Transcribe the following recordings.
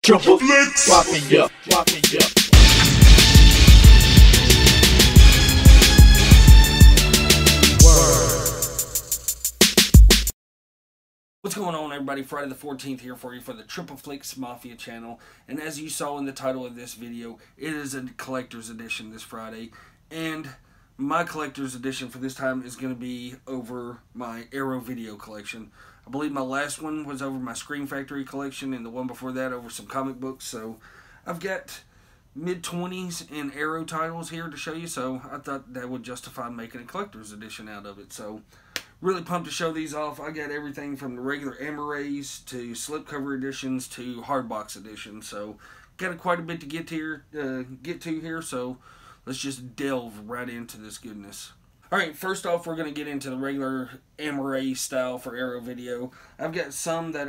triple flicks. Wop me up, wop me up. What's going on, everybody? Friday the 14th here for you for the Triple Flicks Mafia channel. And as you saw in the title of this video, it is a collector's edition this Friday. And my collector's edition for this time is going to be over my Arrow video collection. I believe my last one was over my Scream Factory collection, and the one before that over some comic books. So I've got mid-20s in Arrow titles here to show you, so I thought that would justify making a collector's edition out of it. So really pumped to show these off. I got everything from the regular Amarays to slipcover editions to hardbox editions. So got quite a bit to get to here. So let's just delve right into this goodness. Alright, first off, we're going to get into the regular Amaray style for Arrow video. I've got some that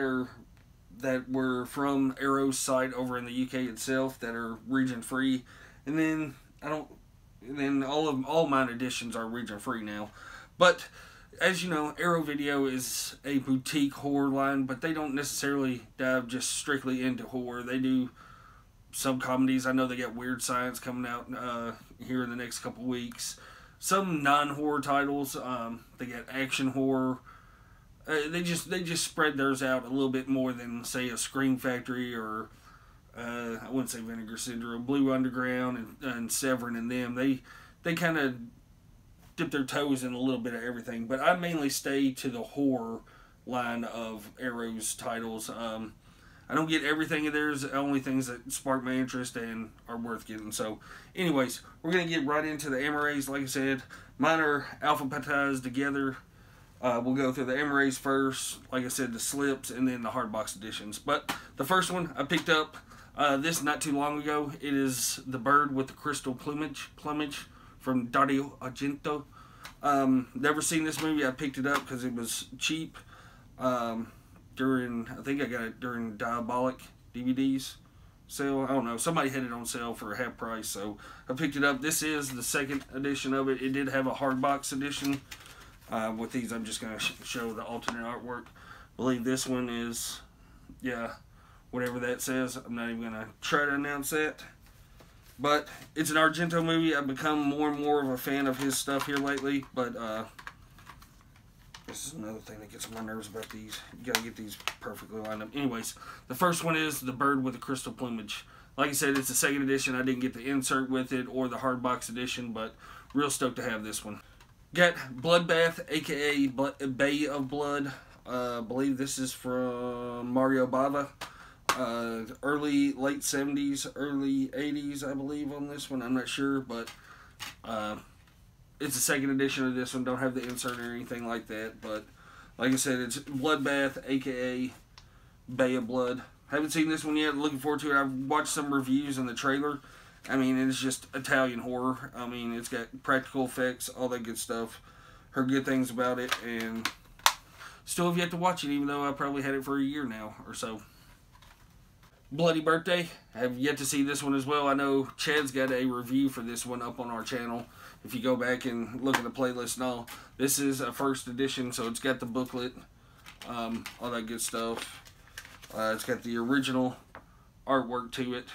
were from Arrow's site over in the UK itself that are region free, and then all mine editions are region free now. But as you know, Arrow Video is a boutique horror line, but they don't necessarily dive just strictly into horror. They do some comedies. I know they got Weird Science coming out here in the next couple weeks. Some non-horror titles. They got action horror. They just spread theirs out a little bit more than, say, a Scream Factory or I wouldn't say Vinegar Syndrome, Blue Underground and Severin and them. They kind of dip their toes in a little bit of everything, but I mainly stay to the horror line of Arrow's titles. I don't get everything of theirs, only things that spark my interest and are worth getting. So anyways, we're going to get right into the Amarays. Like I said, mine are alphabetized together. We'll go through the Amarays first, like I said, the slips, and then the hardbox editions. But the first one I picked up this not too long ago. It is The Bird with the Crystal Plumage from Dario Argento. Never seen this movie. I picked it up because it was cheap. I think I got it during Diabolic DVDs sale. I don't know. Somebody had it on sale for half price, so I picked it up. This is the second edition of it. It did have a hardbox edition. With these, I'm just going to show the alternate artwork. I believe this one is, yeah, whatever that says. I'm not even going to try to announce that. But it's an Argento movie. I've become more and more of a fan of his stuff here lately. But this is another thing that gets on my nerves about these. You gotta get these perfectly lined up. Anyways, the first one is The Bird with the Crystal Plumage. Like I said, it's the second edition. I didn't get the insert with it or the hardbox edition, but real stoked to have this one. Got Bloodbath, aka Bay of Blood. I believe this is from Mario Bava. Late 70s, early 80s, I believe, on this one. I'm not sure, but it's the second edition of this one. Don't have the insert or anything like that, but like I said, it's Bloodbath, aka Bay of Blood. Haven't seen this one yet. Looking forward to it. I've watched some reviews in the trailer. I mean, it's just Italian horror. I mean, it's got practical effects, all that good stuff. Heard good things about it, and still have yet to watch it, even though I probably had it for a year now or so. Bloody Birthday. I have yet to see this one as well. I know Chad's got a review for this one up on our channel. If you go back and look at the playlist and all, this is a first edition, so it's got the booklet, all that good stuff. It's got the original artwork to it.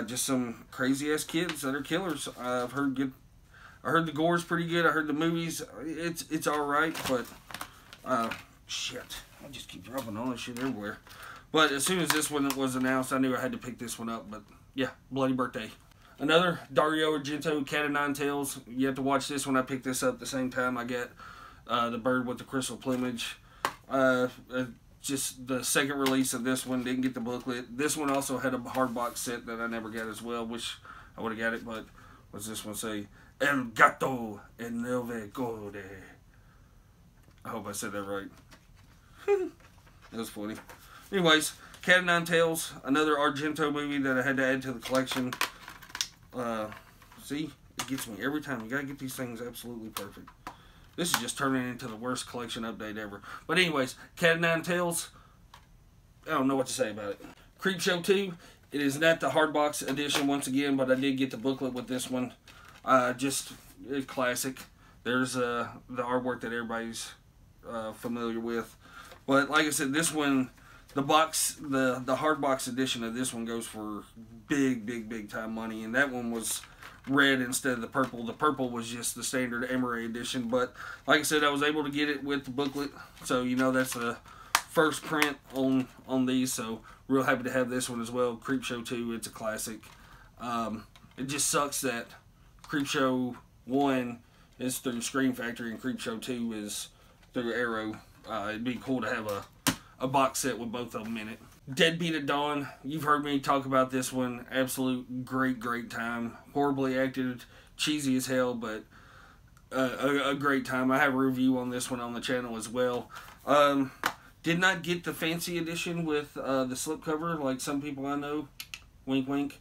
Just some crazy ass kids that are killers. I heard the gore's pretty good. I heard the movies. It's all right, but shit, I just keep dropping all this shit everywhere. But as soon as this one was announced, I knew I had to pick this one up. But yeah, Bloody Birthday. Another Dario Argento, Cat of Nine Tails. You have to watch this one. I picked this up at the same time I got The Bird with the Crystal Plumage. Just the second release of this one. Didn't get the booklet. This one also had a hardbox set that I never got as well. Wish I would have got it, but what's this one say? El Gato en el Vegode. I hope I said that right. That was funny. Anyways, Cat of Nine Tails, another Argento movie that I had to add to the collection. See, it gets me every time. You gotta get these things absolutely perfect. This is just turning into the worst collection update ever. But anyways, Cat of Nine Tails, I don't know what to say about it. Creepshow 2, it is not the hardbox edition once again, but I did get the booklet with this one. Just a classic. There's the artwork that everybody's familiar with. But like I said, this one, The box, the hard box edition of this one goes for big time money, and that one was red instead of the purple. The purple was just the standard Emery edition, but like I said, I was able to get it with the booklet, so you know that's the first print on these, so real happy to have this one as well. Creepshow 2, it's a classic. It just sucks that Creepshow 1 is through Scream Factory and Creepshow 2 is through Arrow. It'd be cool to have a box set with both of them in it. Deadbeat at Dawn, you've heard me talk about this one. Absolute great time. Horribly acted, cheesy as hell, but a great time. I have a review on this one on the channel as well. Did not get the fancy edition with the slipcover like some people I know. Wink wink.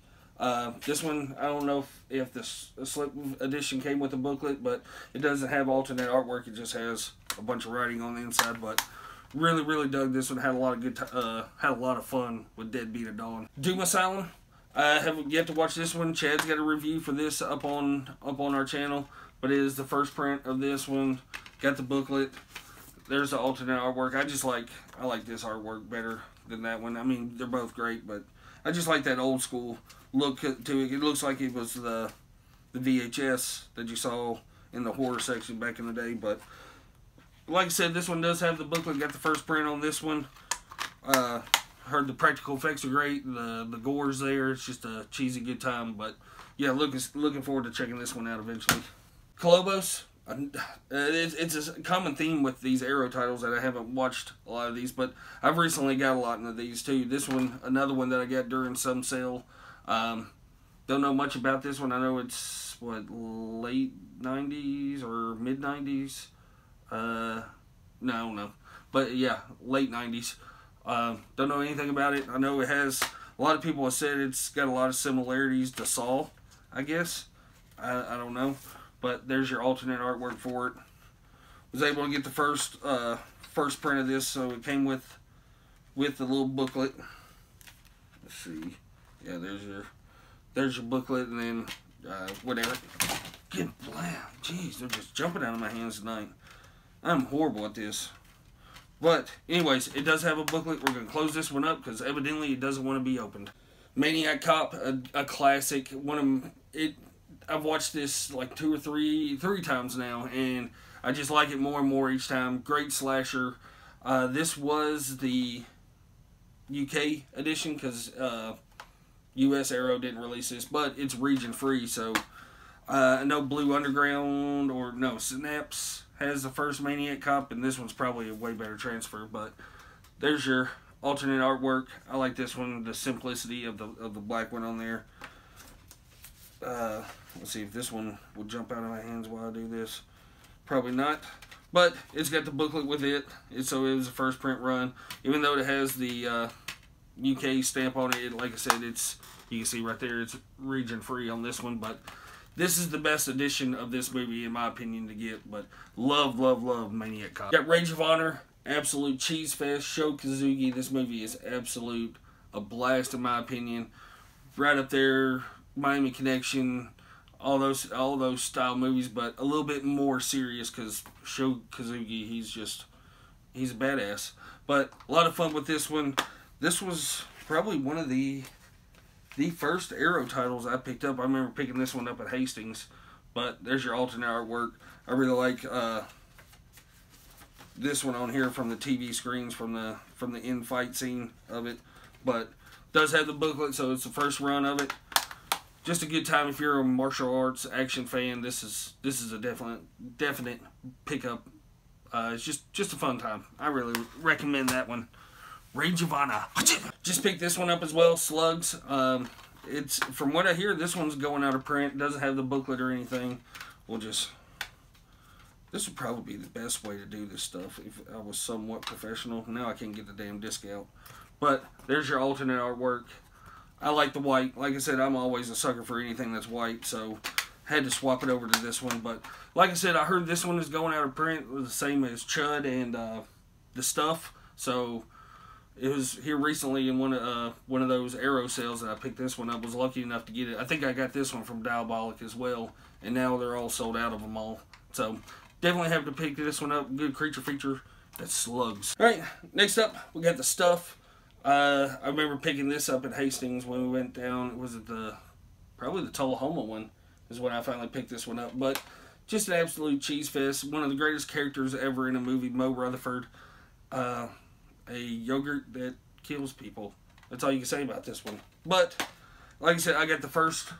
This one, I don't know if the slip edition came with a booklet, but it doesn't have alternate artwork. It just has a bunch of writing on the inside, but really dug this one. Had a lot of had a lot of fun with Deadbeat at Dawn. Doom Asylum, I haven't yet to watch this one. Chad's got a review for this up on our channel, but it is the first print of this one. Got the booklet. There's the alternate artwork. I like this artwork better than that one. I mean, they're both great, but I just like that old school look to it. It looks like it was the VHS that you saw in the horror section back in the day. But like I said, this one does have the booklet. Got the first print on this one. Heard the practical effects are great. The gore's there. It's just a cheesy good time. But yeah, looking forward to checking this one out eventually. Colobos. It's a common theme with these Arrow titles that I haven't watched a lot of these, but I've recently got a lot into these too. This one, another one that I got during some sale. Don't know much about this one. I know it's, what, late 90s or mid 90s? No. But yeah, late 90s. Don't know anything about it. I know it has, a lot of people have said it's got a lot of similarities to Saw, I guess. I don't know. But there's your alternate artwork for it. Was able to get the first print of this, so it came with the little booklet. Let's see. Yeah, there's your booklet, and then whatever. Good blam. Jeez, they're just jumping out of my hands tonight. I'm horrible at this. But anyways, it does have a booklet. We're gonna close this one up because evidently it doesn't want to be opened. Maniac Cop, a classic. I've watched this like three times now, and I just like it more and more each time. Great slasher. This was the UK edition because US Arrow didn't release this, but it's region free. So I know Blue Underground or no Synapse has the first Maniac Cop, and this one's probably a way better transfer. But there's your alternate artwork. I like this one, the simplicity of the black one on there. Let's see if this one will jump out of my hands while I do this. Probably not. But it's got the booklet with it. So it was a first print run. Even though it has the UK stamp on it, like I said, you can see right there, it's region free on this one. But this is the best edition of this movie, in my opinion, to get. But love Maniac Cop. Got Rage of Honor, absolute cheese fest. Sho Kosugi. This movie is absolute a blast, in my opinion. Right up there. Miami Connection, all those style movies, but a little bit more serious because Sho Kosugi, he's a badass. But a lot of fun with this one. This was probably one of the first Arrow titles I picked up. I remember picking this one up at Hastings. But there's your alternate artwork. I really like this one on here from the TV screens from the end fight scene of it. But does have the booklet, so it's the first run of it. Just a good time if you're a martial arts action fan. This is a definite pickup. It's just a fun time. I really recommend that one. Rage of Honor. Just picked this one up as well. Slugs. It's from what I hear, this one's going out of print. It doesn't have the booklet or anything. This would probably be the best way to do this stuff if I was somewhat professional. Now I can't get the damn discount. But there's your alternate artwork. I like the white. Like I said, I'm always a sucker for anything that's white, so had to swap it over to this one. But like I said, I heard this one is going out of print. It was the same as Chud and The Stuff. So it was here recently in one of those Arrow sales that I picked this one up. Was lucky enough to get it. I think I got this one from Diabolic as well, and now they're all sold out of them all. So definitely have to pick this one up. Good creature feature. That's Slugs. All right, next up we got The Stuff. I remember picking this up at Hastings when we went down. Was it probably the Tullahoma one is when I finally picked this one up. But just an absolute cheese fest. One of the greatest characters ever in a movie, Mo Rutherford. A yogurt that kills people. That's all you can say about this one. But like I said, I got the first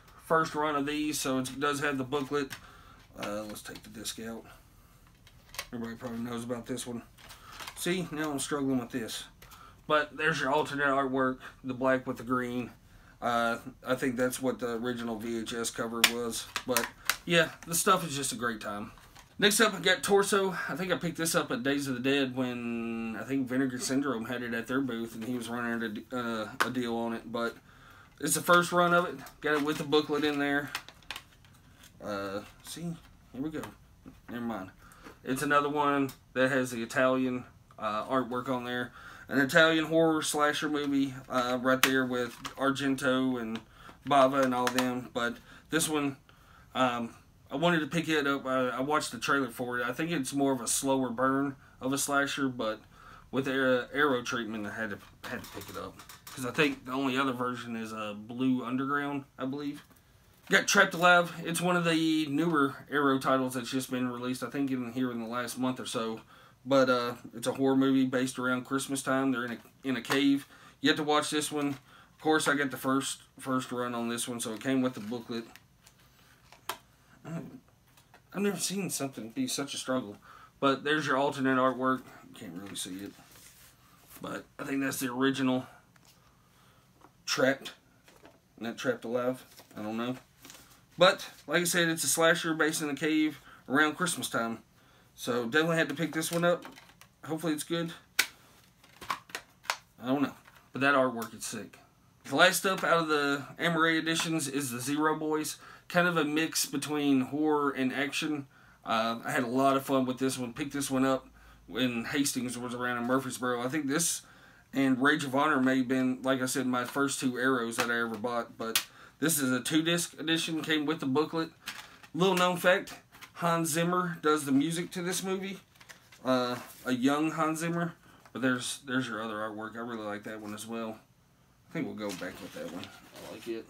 run of these, so it does have the booklet. Let's take the disc out. Everybody probably knows about this one. See, now I'm struggling with this. But there's your alternate artwork, the black with the green. I think that's what the original VHS cover was. But yeah, the stuff is just a great time. Next up, I got Torso. I think I picked this up at Days of the Dead when I think Vinegar Syndrome had it at their booth, and he was running a deal on it. But it's the first run of it. Got it with the booklet in there. See, here we go. Never mind. It's another one that has the Italian artwork on there. An Italian horror slasher movie right there with Argento and Bava and all them. But this one, I wanted to pick it up. I watched the trailer for it. I think it's more of a slower burn of a slasher, but with arrow treatment, I had to pick it up. Because I think the only other version is Blue Underground, I believe. Got Trapped Alive. It's one of the newer Arrow titles that's just been released, I think, here in the last month or so. But it's a horror movie based around Christmas time. They're in a cave. You have to watch this one. Of course, I got the first run on this one, so it came with the booklet. I've never seen something be such a struggle. But there's your alternate artwork. You can't really see it. But I think that's the original Trapped. Not Trapped Alive. I don't know. But, like I said, it's a slasher based in a cave around Christmas time. So, definitely had to pick this one up. Hopefully it's good. I don't know. But that artwork is sick. The last up out of the Amaray editions is the Zero Boys. Kind of a mix between horror and action. I had a lot of fun with this one. Picked this one up when Hastings was around in Murfreesboro. I think this and Rage of Honor may have been, like I said, my first two Arrows that I ever bought. But this is a 2-disc edition. Came with the booklet. Little known fact, Hans Zimmer does the music to this movie. A young Hans Zimmer. But there's your other artwork. I really like that one as well. I think we'll go back with that one. I like it.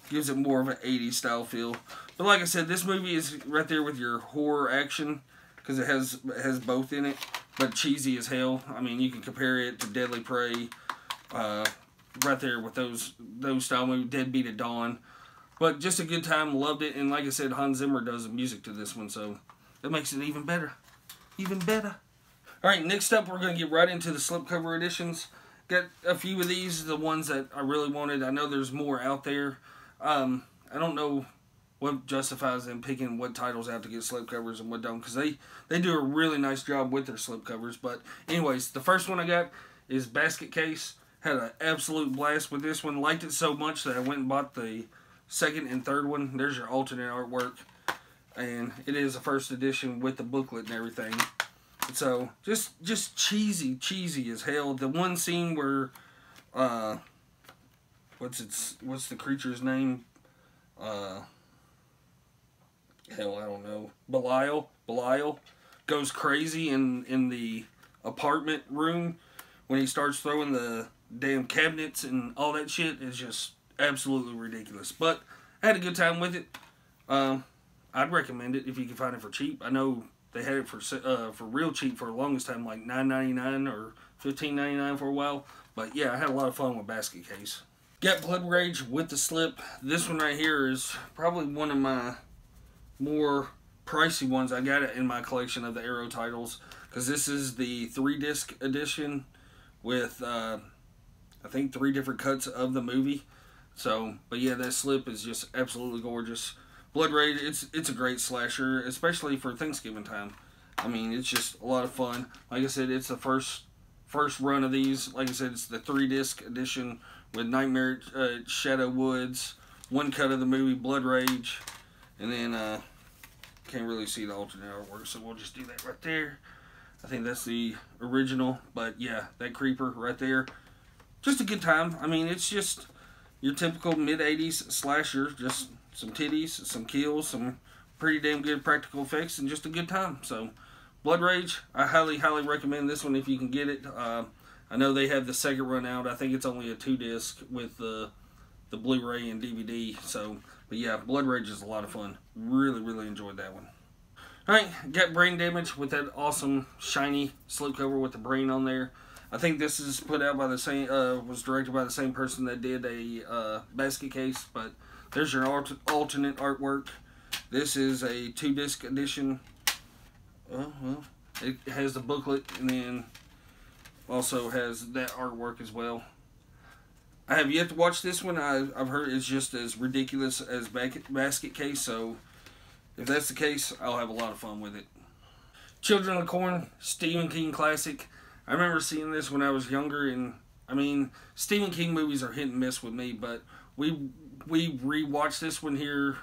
Gives it more of an 80s style feel. But like I said, this movie is right there with your horror action. Because it has both in it. But cheesy as hell. I mean, you can compare it to Deadly Prey. Right there with those style movies. Deadbeat at Dawn. But just a good time. Loved it. And like I said, Hans Zimmer does the music to this one. So that makes it even better. Even better. Alright, next up we're going to get right into the slipcover editions. Got a few of these, the ones that I really wanted. I know there's more out there. I don't know what justifies them picking what titles out to get slipcovers and what don't. Because they do a really nice job with their slipcovers. But anyways, the first one I got is Basket Case. Had an absolute blast with this one. Liked it so much that I went and bought the second and third one. There's your alternate artwork. And it is a first edition with the booklet and everything. So, just cheesy as hell. The one scene where, what's the creature's name? Hell, I don't know. Belial goes crazy in the apartment room when he starts throwing the damn cabinets and all that shit is just absolutely ridiculous. But I had a good time with it. I'd recommend it if you can find it for cheap. I know they had it for real cheap for the longest time, like $9.99 or $15.99 for a while. But yeah, I had a lot of fun with Basket Case. Got Blood Rage with the slip. This one right here is probably one of my more pricey ones. I got it in my collection of the Arrow titles because this is the 3-disc edition with I think 3 different cuts of the movie. So, but yeah, that slip is just absolutely gorgeous. Blood Rage, it's a great slasher, especially for Thanksgiving time. I mean, it's just a lot of fun. Like I said, it's the first run of these. Like I said, it's the 3-disc edition with Nightmare at Shadow Woods, one cut of the movie Blood Rage, and then can't really see the alternate artwork, so we'll just do that right there. I think that's the original, but yeah, that creeper right there. Just a good time. I mean, it's just your typical mid-80s slasher, just some titties, some kills, some pretty damn good practical effects, and just a good time. So, Blood Rage, I highly recommend this one if you can get it. I I know they have the second run out. I think it's only a 2-disc with the Blu-ray and DVD. So, but yeah, Blood Rage is a lot of fun. Really, really enjoyed that one. Alright, got Brain Damage with that awesome shiny slipcover with the brain on there. I think this is put out by the same, was directed by the same person that did a basket case, but there's your alternate artwork. This is a 2-disc edition. Well, it has the booklet and then also has that artwork as well. I have yet to watch this one. I've heard it's just as ridiculous as basket case, so if that's the case, I'll have a lot of fun with it. Children of the Corn, Stephen King classic. I remember seeing this when I was younger, and I mean, Stephen King movies are hit and miss with me, but we rewatched this one here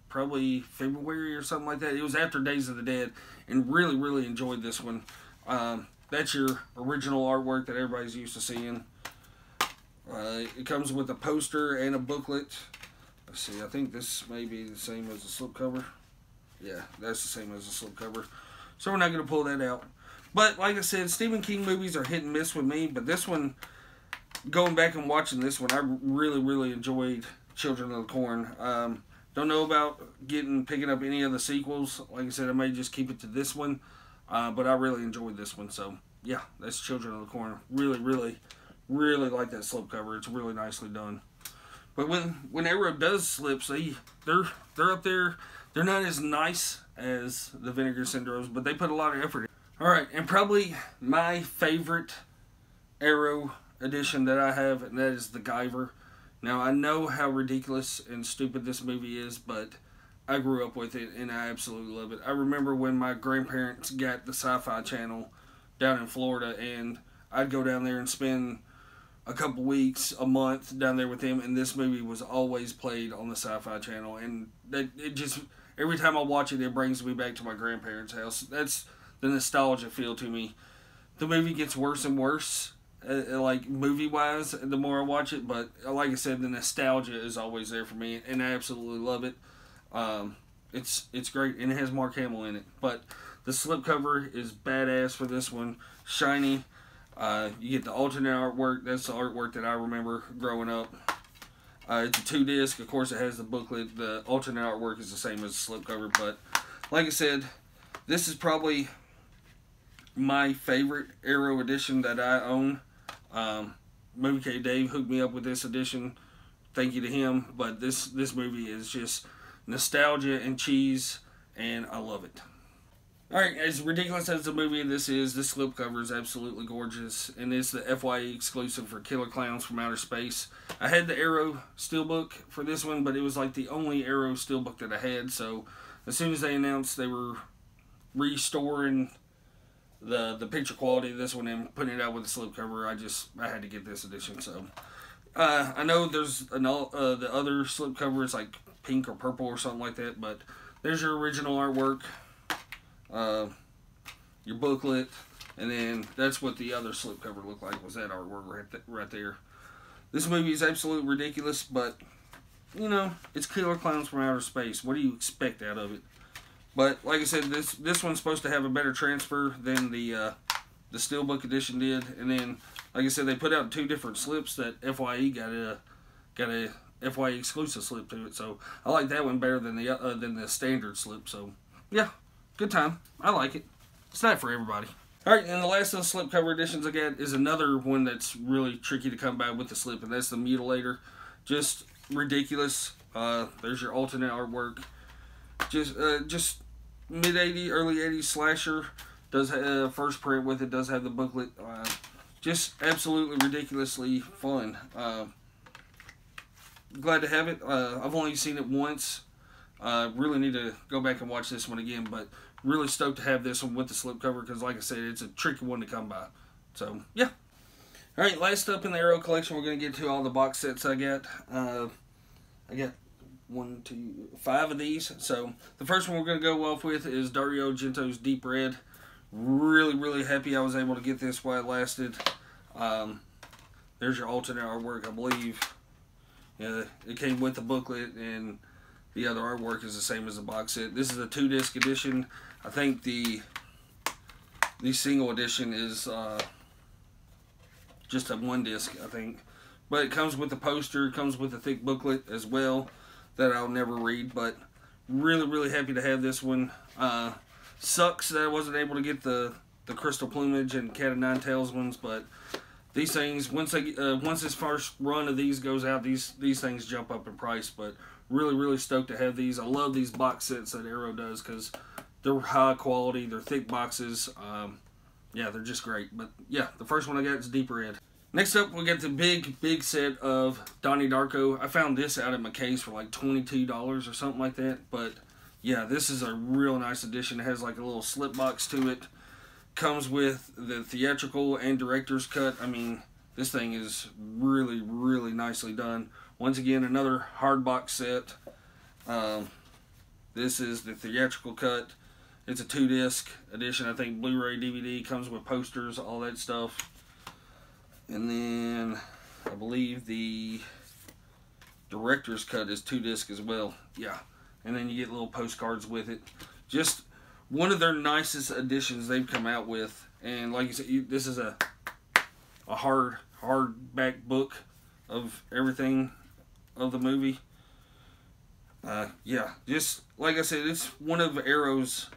probably February or something like that. It was after Days of the Dead, and really, really enjoyed this one. That's your original artwork that everybody's used to seeing. It comes with a poster and a booklet. Let's see, I think this may be the same as the slipcover. Yeah, that's the same as the slipcover. So we're not going to pull that out. But like I said, Stephen King movies are hit and miss with me. But this one, going back and watching this one, I really, really enjoyed Children of the Corn. Don't know about picking up any of the sequels. Like I said, I may just keep it to this one. But I really enjoyed this one. So yeah, that's Children of the Corn. Really, really, really like that slipcover. It's really nicely done. But when Arrow does slips, they're up there. They're not as nice as the Vinegar Syndromes, but they put a lot of effort in. Alright, and probably my favorite Arrow edition that I have, and that is the Guyver. Now, I know how ridiculous and stupid this movie is, but I grew up with it, and I absolutely love it. I remember when my grandparents got the Sci-Fi Channel down in Florida, and I'd go down there and spend a couple weeks, a month down there with them, and this movie was always played on the Sci-Fi Channel, and it just, every time I watch it, it brings me back to my grandparents' house. That's the nostalgia feel to me. The movie gets worse and worse, like movie-wise, the more I watch it, but like I said, the nostalgia is always there for me, and I absolutely love it. It's great, and it has Mark Hamill in it, but the slipcover is badass for this one. Shiny. You get the alternate artwork. That's the artwork that I remember growing up. It's a 2-disc. Of course, it has the booklet. The alternate artwork is the same as the slipcover. But like I said, this is probably my favorite Arrow edition that I own. Movie K Dave hooked me up with this edition. Thank you to him. But this movie is just nostalgia and cheese, and I love it. Alright, as ridiculous as the movie this slipcover is absolutely gorgeous, and it's the FYE exclusive for Killer Clowns from Outer Space. I had the Arrow Steelbook for this one, but it was like the only Arrow Steelbook that I had, so as soon as they announced they were restoring the picture quality of this one and putting it out with a slipcover, I had to get this edition. So I know there's the other slipcover is like pink or purple or something like that, but there's your original artwork. Your booklet, and then that's what the other slipcover looked like, was that artwork right there. This movie is absolutely ridiculous, but you know, it's Killer Clowns from Outer Space. What do you expect out of it? But like I said, this one's supposed to have a better transfer than the Steelbook edition did, and then like I said, they put out 2 different slips that FYE got a FYE exclusive slip to it. So I like that one better than the standard slip. So yeah. Good time. I like it. It's not for everybody. Alright, and the last of the slipcover editions I got is another one that's really tricky to come by with the slip, and that's the Mutilator. Just ridiculous. There's your alternate artwork. Just mid-80s, early 80s slasher. Does have first print with it. Does have the booklet. Just absolutely ridiculously fun. Glad to have it. I've only seen it once. Really need to go back and watch this one again, but really stoked to have this one with the slipcover because, like I said, it's a tricky one to come by. So, yeah. Alright, last up in the Arrow collection, we're going to get to all the box sets I got. I got 5 of these. So, the first one we're going to go off with is Dario Argento's Deep Red. Really, really happy I was able to get this while it lasted. There's your alternate artwork, I believe. Yeah, it came with the booklet, and the other artwork is the same as the box set. This is a 2-disc edition. I think the single edition is just a one disc, I think. But it comes with the poster, it comes with a thick booklet as well that I'll never read. But really, really happy to have this one. Sucks that I wasn't able to get the Crystal Plumage and Cat of Nine Tails ones, but these things, once this first run of these goes out, these things jump up in price. But really, really stoked to have these. I love these box sets that Arrow does because they're high quality, they're thick boxes. Yeah, they're just great. But yeah, the first one I got is Deep Red. Next up, we got the big set of Donnie Darko. I found this out at my case for like $22 or something like that. But yeah, this is a real nice edition. It has like a little slip box to it. Comes with the theatrical and director's cut. I mean, this thing is really, really nicely done. Once again, another hard box set. This is the theatrical cut. It's a 2-disc edition. I think Blu-ray, DVD, comes with posters, all that stuff. And then I believe the director's cut is 2-disc as well. Yeah. And then you get little postcards with it. Just one of their nicest editions they've come out with. And like you said, this is a hardback book of everything of the movie. Yeah, just like I said, it's one of Arrow's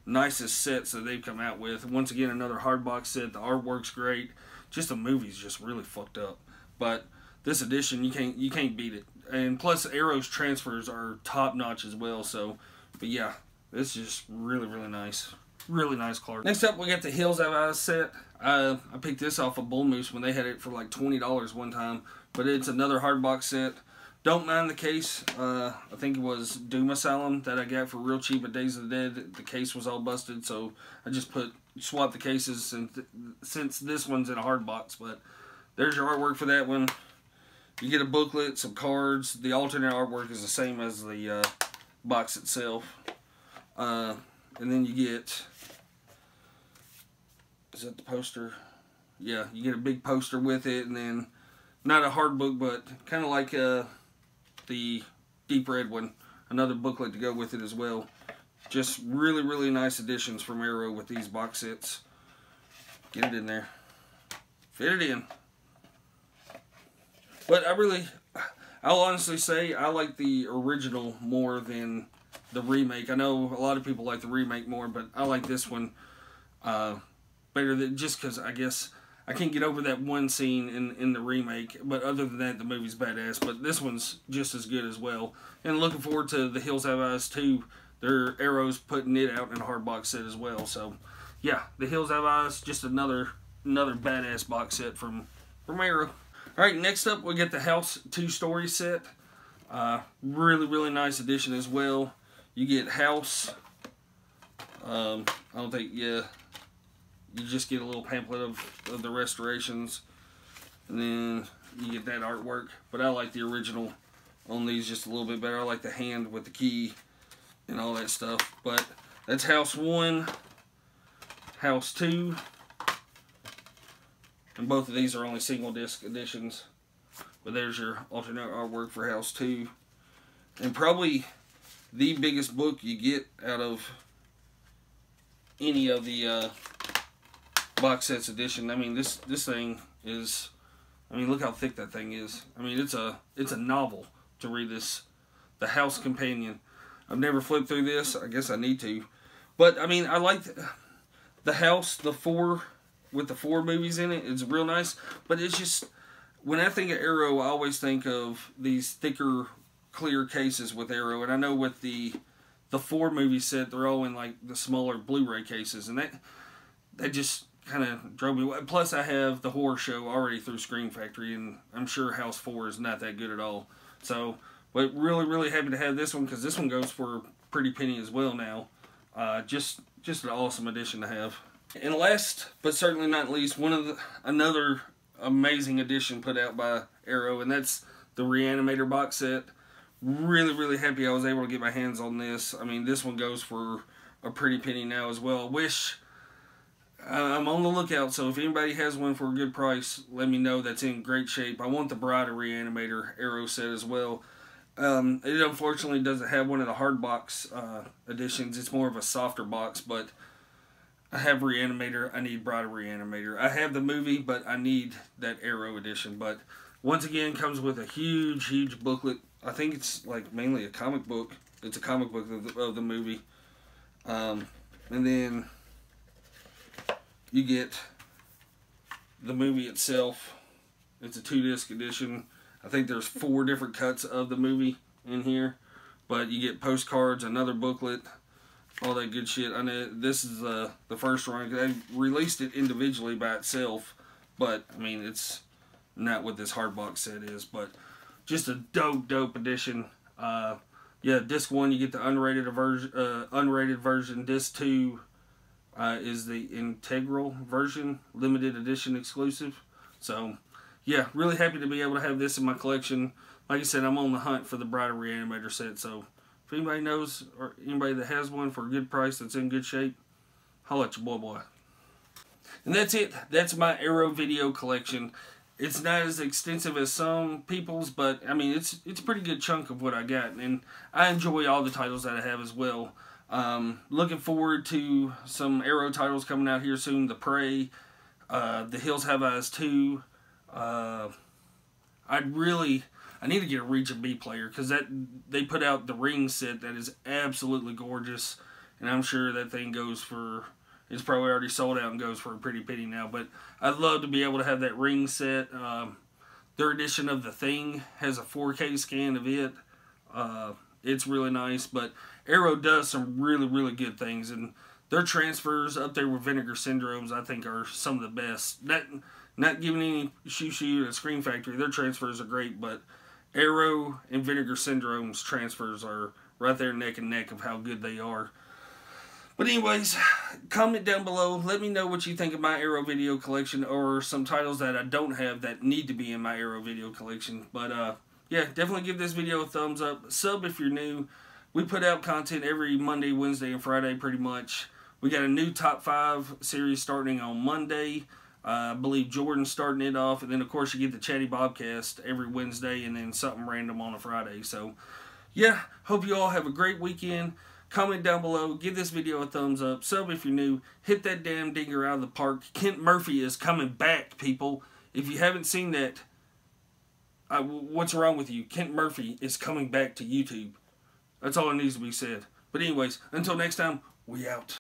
nicest sets that they've come out with. Once again, another hard box set. The artwork's great. Just the movie's just really fucked up. But this edition, you can't beat it. And plus, Arrow's transfers are top notch as well. So, but yeah, this is just really, really nice. Really nice Clark. Next up, we got the Hills Have Eyes set. I picked this off of Bull Moose when they had it for like $20 one time. But it's another hard box set. Don't mind the case. I think it was Doom Asylum that I got for real cheap at Days of the Dead. The case was all busted, so I just swapped the cases since this one's in a hard box. But there's your artwork for that one. You get a booklet, some cards. The alternate artwork is the same as the box itself. And then you get, is that the poster? Yeah, you get a big poster with it, and then not a hard book, but kind of like the Deep Red one, another booklet to go with it as well. Just really, really nice additions from Arrow with these box sets. Get it in there. Fit it in. But I'll honestly say I like the original more than the remake. I know a lot of people like the remake more, but I like this one better than, just because I guess I can't get over that one scene in the remake, but other than that, the movie's badass. But this one's just as good as well. And looking forward to the Hills Have Eyes 2. Their Arrow's putting it out in a hard box set as well. So, yeah, the Hills Have Eyes, just another badass box set from Arrow. All right, next up, we get the House 2-story set. Really, really nice edition as well. You get House. I don't think, yeah. You just get a little pamphlet of the restorations, and then you get that artwork. But I like the original on these just a little bit better. I like the hand with the key and all that stuff. But that's House 1, House 2, and both of these are only single disc editions. But there's your alternate artwork for House 2. And probably the biggest book you get out of any of the box sets edition. I mean, this thing is, I mean, look how thick that thing is. I mean, it's a novel to read this. The House Companion. I've never flipped through this. I guess I need to. But I mean, I like the House, with the 4 movies in it. It's real nice. But it's just, when I think of Arrow, I always think of these thicker, clear cases with Arrow. And I know with the 4 movie set, they're all in like the smaller Blu-ray cases, and that just kind of drove me away. Plus, I have the horror show already through Scream Factory, and I'm sure House 4 is not that good at all. So, but really, really happy to have this one, because this one goes for a pretty penny as well now. Just an awesome addition to have. And last, but certainly not least, another amazing edition put out by Arrow, and that's the Reanimator box set. Really, really happy I was able to get my hands on this. I mean, this one goes for a pretty penny now as well. I'm on the lookout, so if anybody has one for a good price, let me know. That's in great shape. I want the Bride of Reanimator Arrow set as well. It unfortunately doesn't have one of the hard box editions. It's more of a softer box, but I have Reanimator. I need Bride of Reanimator. I have the movie, but I need that Arrow edition. But once again, comes with a huge, huge booklet. I think it's like mainly a comic book. It's a comic book of the movie. And then you get the movie itself. It's a 2-disc edition. I think there's 4 different cuts of the movie in here. But you get postcards, another booklet, all that good shit. I know this is the first run. They released it individually by itself, but I mean it's not what this hardbox set is. But just a dope edition. Yeah, disc 1 you get the unrated version. Disc 2 is the integral version, limited edition exclusive. So yeah, really happy to be able to have this in my collection. Like I said, I'm on the hunt for the Bride of Reanimator set, so if anybody knows or anybody that has one for a good price that's in good shape, holla at your boy. And that's it. That's my Arrow video collection. It's not as extensive as some people's, but I mean it's a pretty good chunk of what I got, and I enjoy all the titles that I have as well. Looking forward to some Arrow titles coming out here soon. The Prey, The Hills Have Eyes 2. I need to get a Reach and B player, because they put out the Ring set that is absolutely gorgeous, and I'm sure that thing goes for, it's probably already sold out and goes for a pretty penny now, but I'd love to be able to have that Ring set. Their edition of The Thing has a 4K scan of it. It's really nice, but Arrow does some really, really good things, and their transfers up there with Vinegar Syndrome's I think are some of the best. Not giving any shoo-shoo to Scream Factory, their transfers are great, but Arrow and Vinegar Syndrome's transfers are right there neck and neck of how good they are. But anyways, comment down below. Let me know what you think of my Arrow video collection, or some titles that I don't have that need to be in my Arrow video collection. But yeah, definitely give this video a thumbs up. Sub if you're new. We put out content every Monday, Wednesday, and Friday pretty much. We got a new Top 5 series starting on Monday. I believe Jordan's starting it off, and then of course you get the Chatty Bobcast every Wednesday, and then something random on a Friday. So yeah, hope you all have a great weekend. Comment down below, give this video a thumbs up, sub if you're new, hit that damn dinger out of the park. Kent Murphy is coming back, people. If you haven't seen that, what's wrong with you? Kent Murphy is coming back to YouTube. That's all that needs to be said. But anyways, until next time, we out.